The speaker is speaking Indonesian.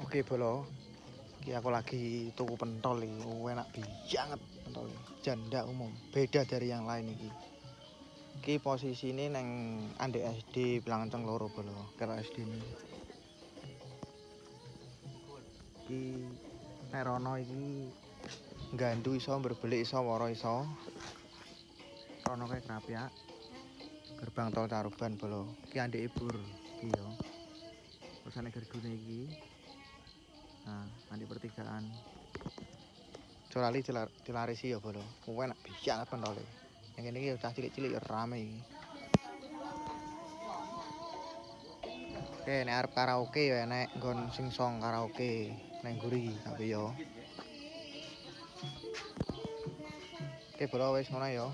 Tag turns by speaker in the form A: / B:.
A: Oke bolo, iki aku lagi tuku pentol iki, enak banget pentol janda umum, beda dari yang lain iki. Iki posisine neng Andek SD Blangceng loro bolo, karo SD ini. Iki nerono iki nggandu iso, berbelik iso, woro iso. Rono kae Krapyak. Gerbang tol Caruban bolo. Iki Andek Ibur iki yo. Terusane gerdune iki. Nah, nanti pertigaan. Colali dilarisi ya bolo. Enak banget pentole. Yang ini iki cah cilik-cilik ya rame iki. Oke, nek arep karaoke ya nek nggon singsong karaoke nang guri tapi yo. Oke bolo wis ngono ya.